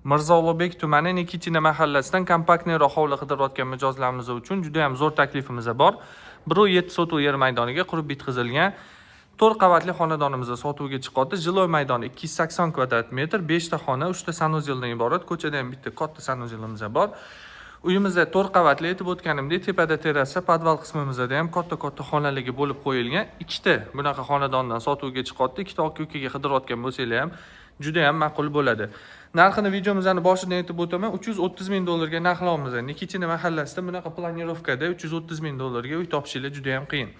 Mirzo Ulug'bek tumani Nikitina mahallasidan kompaktniroq hovli qidirayotgan mijozlarimiz uchun juda ham zo'r taklifimiz bor. 1.7 sotuv yer maydoniga qurib bitkazilgan 4 qavatli xonadonimiz sotuvga chiqadi. Jiloy maydoni 280 kvadrat metr, 5 ta xona, 3 ta sanuzeldan iborat. Ko'chada ham bitta katta sanuzelimiz bor. Uyimizda 4 qavatli etib o'tganimdek, tepada terrasa, podval qismimizda ham katta xonaligi bo'lib qo'yilgan. 2 ta bunaqa xonadondan sotuvga chiqadi. 2 ta aka ukaga qidirayotgan bo'lsanglar ham juda ham ma'qul bo'ladi. Narxini videomizning boshida aytib o'taman. $330,000 ga narxlaymiz. Nikitina mahallasida bunaqa planirovkada $330,000 ga uy topishinglar juda ham qiyin.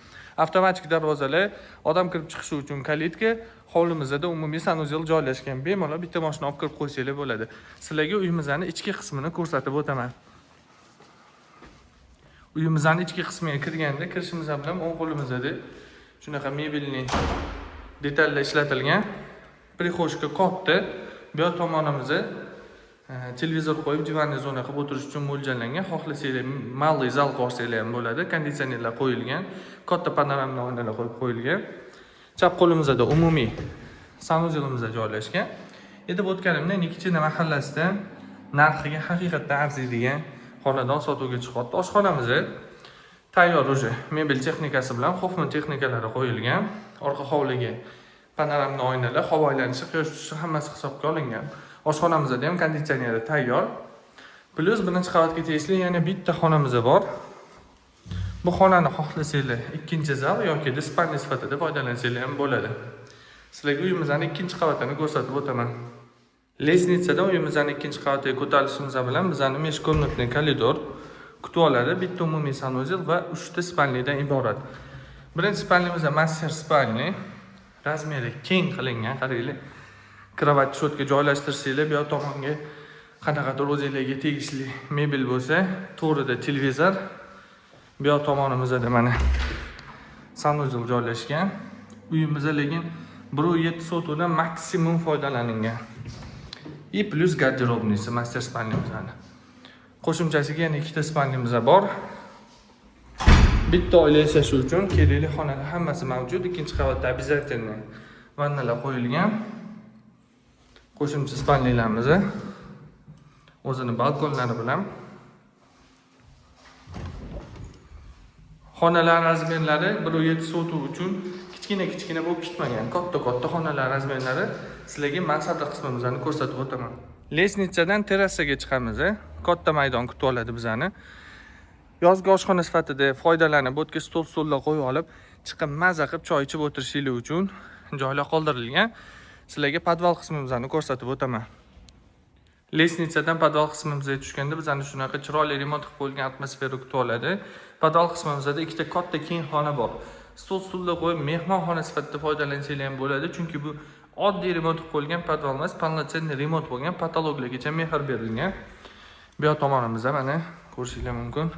Avtomatik darvozalar, odam kirib chiqishi uchun kalitka, hovlimizda umumiy sanuzel joylashgan. Bemalol bitta mashina olib kirib qo'ysanglar bo'ladi. Sizlarga uyimizning ichki qismini ko'rsatib o'taman. Uyimizning ichki qismiga kirganda kirishimiz bilan o'ng qo'limizda shunaqa mebelning detallar ishlatilgan. Prixoshka katta, bu tomonimizda televizor qo'yib divanli zona qilib o'tirish uchun mo'ljallangan. Xohlasanglar malli zal qo'rsanglar ham bo'ladi. Konditsionerlar qo'yilgan, katta panoramli oynalar qo'yib qo'yilgan. Chap qo'limizda umumiy sanuzelimiz joylashgan. Endi o'tganimda Nikitina mahallasida narxiga haqiqatdan arziydigan xonadon sotuvga chiqadi. Oshxonamiz tayyor уже mebel texnikasi bilan Hoffman texnikalari qo'yilgan. Orqa hovliga panoramli oynalar, havo aylanishi, quyosh tutishi hammasi hisobga olingan. Oshxonamizda ham konditsioneri tayyor. Plus birinchi qavatga tegishli yana bitta xonamiz bor. Bu xonani xohlasanglar ikkinchi zal yoki dispaniy sifatida foydalansanglar ham bo'ladi. Sizlarga uyimizning ikkinchi qavatini ko'rsatib o'taman. Lesnitsadan uyimizning ikkinchi qavatiga ko'tarilishimiz bilan bizning meshkomnatli koridor, kutvolari, bitta umumiy sanuzel va 3 ta spalniyadan iborat. Birinchi spalniyamiz master spalniya. Razmeri keng qilingan, qaranglar. Kravat shotka joylashtirsanglar, bu tomonga qanaqadir o'zingizga tegishli mebel bo'lsa, to'g'rida televizor, bu tomonimizda mana sanuzel joylashgan. Uyimizda lekin 1.7 sotuvdan maksimum foydalanilgan. И plus garderobnisi master spalniyamiz. Qo'shimchasiga yana 2 ta spalniyamiz bor. Bitta oila yashashi uchun kerakli xonalar hammasi mavjud. Ikkinchi qavatda обязательно vannalar qo'yilgan. Qo'shimcha spalniyalarimiz o'zini balkonlari bilan. Xonalar razmerlari 1.7 sotuv uchun kichkina bo'lib ketmagan. Katta xonalar razmerlari sizlarga mansabli qismimizni ko'rsatib o'taman. Lesnitsadan terrasaga chiqamiz. Katta maydon kutib oladi bizani. Yozgi oshxona sifatida foydalanib, o'tga stol-stullar qo'yib olib, chiqib maza qilib choy ichib o'tirishinglar uchun joylar qoldirilgan. Sizlarga podval qismimizni ko'rsatib o'taman. Lesnitsadan podval qismimizga tushganda bizani shunaqa chiroyli remont qilib qo'yilgan atmosfera kutib oladi. Podval qismimizda 2 ta katta keng xona bor. Stol-stullar qo'yib mehmonxona sifatida foydalansanglar ham bo'ladi, chunki bu oddiy remont qilib qo'yilgan podval emas, полноценный remont bo'lgan, patologlargacha mehr berilgan. Bu tomonimizda mana ko'rishingiz mumkin.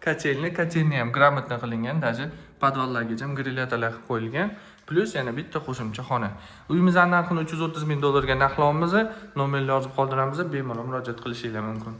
Kotelni ham gрамотно qilingan, даже podvallargacha ham grilyatorlar qilib qo'yilgan. Plus yana bitta qo'shimcha xona. Uyimizning narxini $330,000 ga narxlaymiz. Nomerni yozib qoldiramiz, bemalol murojaat qilishingiz mumkin.